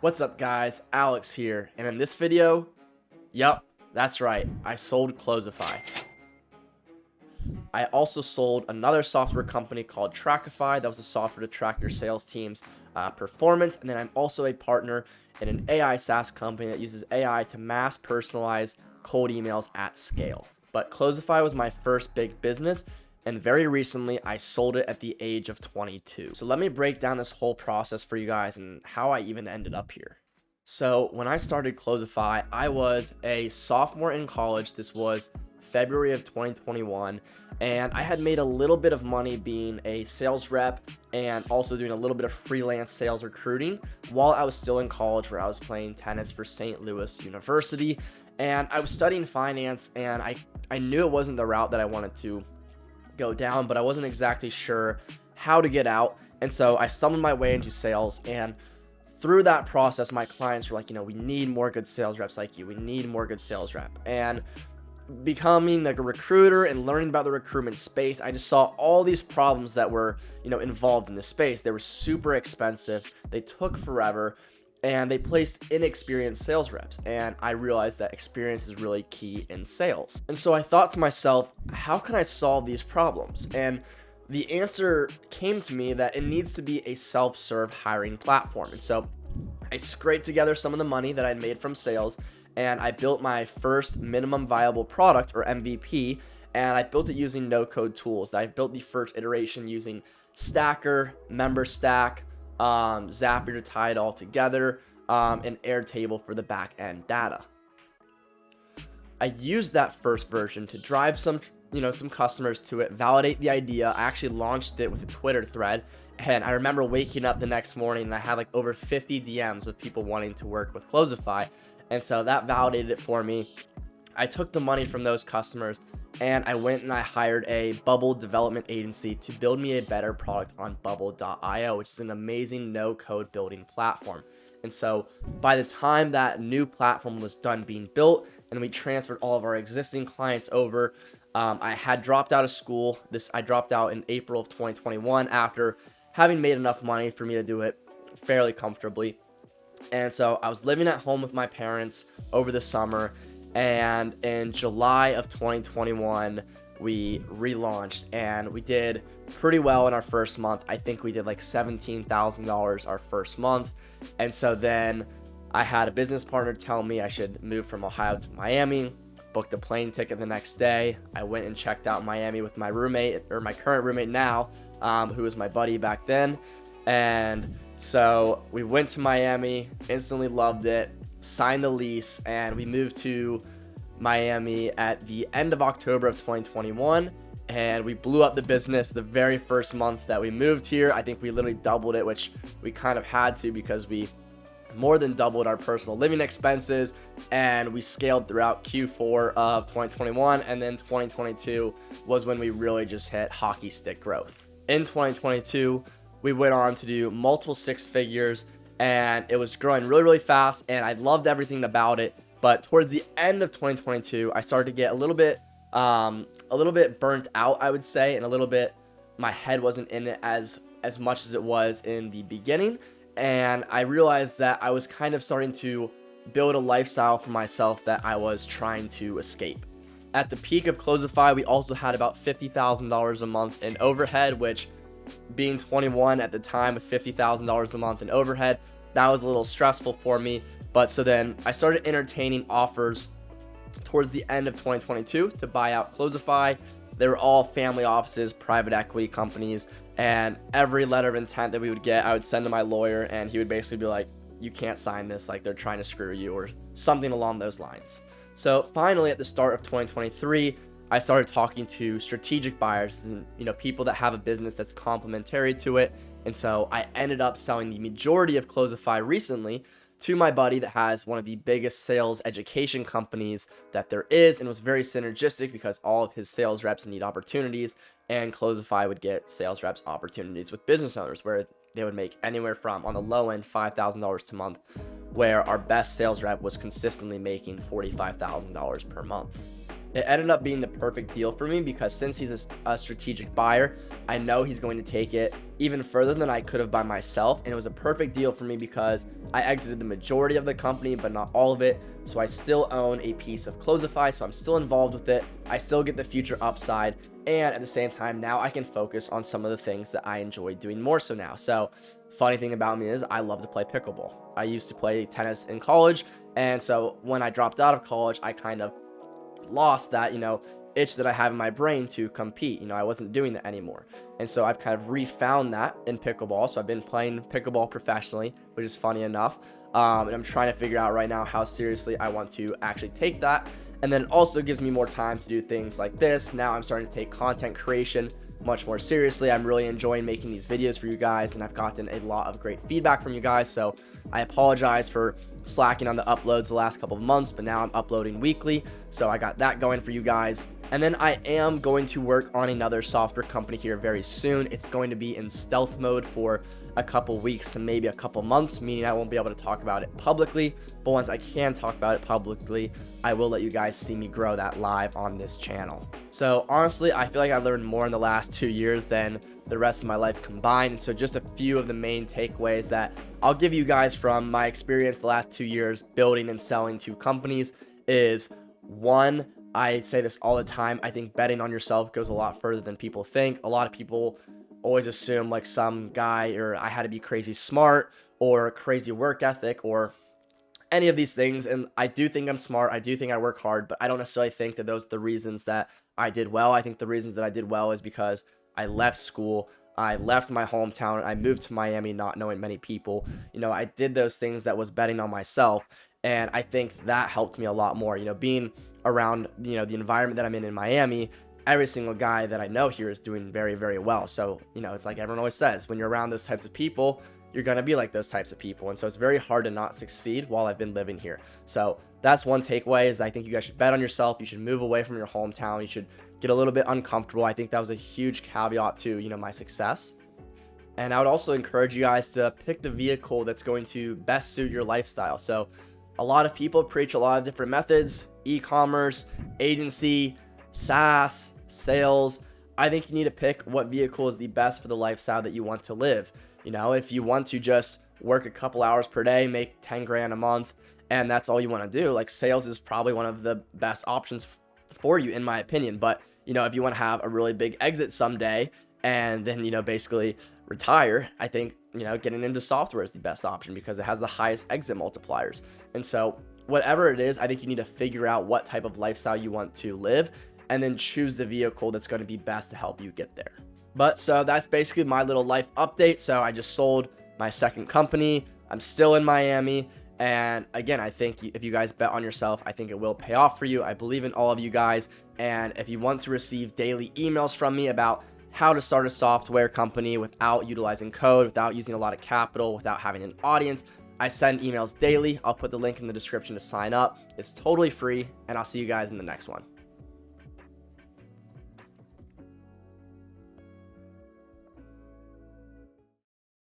What's up guys, Alex here, and in this video, that's right, I sold Closify. I also sold another software company called Trackify. That was a software to track your sales team's performance, and then I'm also a partner in an AI SaaS company that uses AI to mass personalize cold emails at scale. But Closify was my first big business, and very recently I sold it at the age of 22. So let me break down this whole process for you guys and how I even ended up here. So when I started Closify, I was a sophomore in college. This was February of 2021, and I had made a little bit of money being a sales rep and also doing a little bit of freelance sales recruiting while I was still in college, where I was playing tennis for St. Louis University, and I was studying finance, and I knew it wasn't the route that I wanted to go down, but I wasn't exactly sure how to get out. And so I stumbled my way into sales, and through that process, my clients were like, we need more good sales reps like you. We need more good sales rep. And becoming like a recruiter and learning about the recruitment space, I just saw all these problems that were, involved in this space. They were super expensive. They took forever, and they placed inexperienced sales reps. And I realized that experience is really key in sales. And so I thought to myself, how can I solve these problems? And the answer came to me that it needs to be a self-serve hiring platform. And so I scraped together some of the money that I'd made from sales, and I built my first minimum viable product, or MVP, and I built it using no-code tools. I built the first iteration using Stacker, MemberStack, Zapier to tie it all together, and Airtable for the back-end data. I used that first version to drive some customers to it, validate the idea. I actually launched it with a Twitter thread, and I remember waking up the next morning and I had like over 50 DMs of people wanting to work with Closify, and so that validated it for me. I took the money from those customers and I went and I hired a Bubble development agency to build me a better product on Bubble.io, which is an amazing no-code building platform. And so by the time that new platform was done being built and we transferred all of our existing clients over, I had dropped out of school. I dropped out in April of 2021 after having made enough money for me to do it fairly comfortably. And so I was living at home with my parents over the summer, and in July of 2021, we relaunched, and we did pretty well in our first month. I think we did like $17,000 our first month. And so then I had a business partner tell me I should move from Ohio to Miami, booked a plane ticket the next day. I went and checked out Miami with my roommate, or my current roommate now, who was my buddy back then. And so we went to Miami, instantly loved it, signed the lease, and we moved to Miami at the end of October of 2021, and we blew up the business the very first month that we moved here. I think we literally doubled it, which we kind of had to because we more than doubled our personal living expenses, and we scaled throughout Q4 of 2021, and then 2022 was when we really just hit hockey stick growth. In 2022, we went on to do multiple six figures, and it was growing really, really fast, and I loved everything about it. But towards the end of 2022, I started to get a little bit burnt out, I would say, and my head wasn't in it as much as it was in the beginning. And I realized that I was kind of starting to build a lifestyle for myself that I was trying to escape. At the peak of Closify, we also had about $50,000 a month in overhead, which, being 21 at the time with $50,000 a month in overhead, that was a little stressful for me. But so then I started entertaining offers towards the end of 2022 to buy out Closify. They were all family offices, private equity companies, and every letter of intent that we would get, I would send to my lawyer, and he would basically be like, you can't sign this, like they're trying to screw you, or something along those lines. So finally, at the start of 2023, I started talking to strategic buyers and people that have a business that's complementary to it. And so I ended up selling the majority of Closify recently to my buddy that has one of the biggest sales education companies that there is, and it was very synergistic because all of his sales reps need opportunities, and Closify would get sales reps opportunities with business owners where they would make anywhere from, on the low end, $5,000 a month, where our best sales rep was consistently making $45,000 per month. It ended up being the perfect deal for me because since he's a strategic buyer, I know he's going to take it even further than I could have by myself. And it was a perfect deal for me because I exited the majority of the company, but not all of it. So I still own a piece of Closify, so I'm still involved with it. I still get the future upside. And at the same time, now I can focus on some of the things that I enjoy doing more so now. So funny thing about me is I love to play pickleball. I used to play tennis in college. And so when I dropped out of college, I kind of lost that, itch that I have in my brain to compete. I wasn't doing that anymore. And so I've kind of refound that in pickleball. So I've been playing pickleball professionally, which is funny enough. And I'm trying to figure out right now how seriously I want to actually take that. And then it also gives me more time to do things like this. Now I'm starting to take content creation much more seriously. I'm really enjoying making these videos for you guys, and I've gotten a lot of great feedback from you guys. So I apologize for slacking on the uploads the last couple of months, but now I'm uploading weekly. So I got that going for you guys. And then I am going to work on another software company here very soon. It's going to be in stealth mode for a couple weeks to maybe a couple months, meaning I won't be able to talk about it publicly. But once I can talk about it publicly, I will let you guys see me grow that live on this channel. So honestly, I feel like I've learned more in the last 2 years than the rest of my life combined. And so just a few of the main takeaways that I'll give you guys from my experience the last 2 years building and selling to companies is: one, I say this all the time, I think betting on yourself goes a lot further than people think. A lot of people always assume like some guy, or I had to be crazy smart or crazy work ethic or any of these things. And I do think I'm smart. I do think I work hard, but I don't necessarily think that those are the reasons that I did well. I think the reasons that I did well is because I left school. I left my hometown. I moved to Miami not knowing many people. I did those things that was betting on myself. And I think that helped me a lot more, being around, the environment that I'm in Miami. Every single guy that I know here is doing very, very well. So, it's like everyone always says, when you're around those types of people, you're going to be like those types of people. And so it's very hard to not succeed while I've been living here. So that's one takeaway, is I think you guys should bet on yourself. You should move away from your hometown. You should get a little bit uncomfortable. I think that was a huge caveat to, my success. And I would also encourage you guys to pick the vehicle that's going to best suit your lifestyle. So a lot of people preach a lot of different methods: e-commerce, agency, SaaS, sales. I think you need to pick what vehicle is the best for the lifestyle that you want to live. If you want to just work a couple hours per day, make 10 grand a month, and that's all you want to do, like, sales is probably one of the best options for you, in my opinion. But, if you want to have a really big exit someday and then, basically retire, I think, getting into software is the best option because it has the highest exit multipliers. And so whatever it is, I think you need to figure out what type of lifestyle you want to live and then choose the vehicle that's going to be best to help you get there. But so that's basically my little life update. So I just sold my second company. I'm still in Miami. And again, I think if you guys bet on yourself, I think it will pay off for you. I believe in all of you guys. And if you want to receive daily emails from me about how to start a software company without utilizing code, without using a lot of capital, without having an audience, I send emails daily. I'll put the link in the description to sign up. It's totally free, and I'll see you guys in the next one.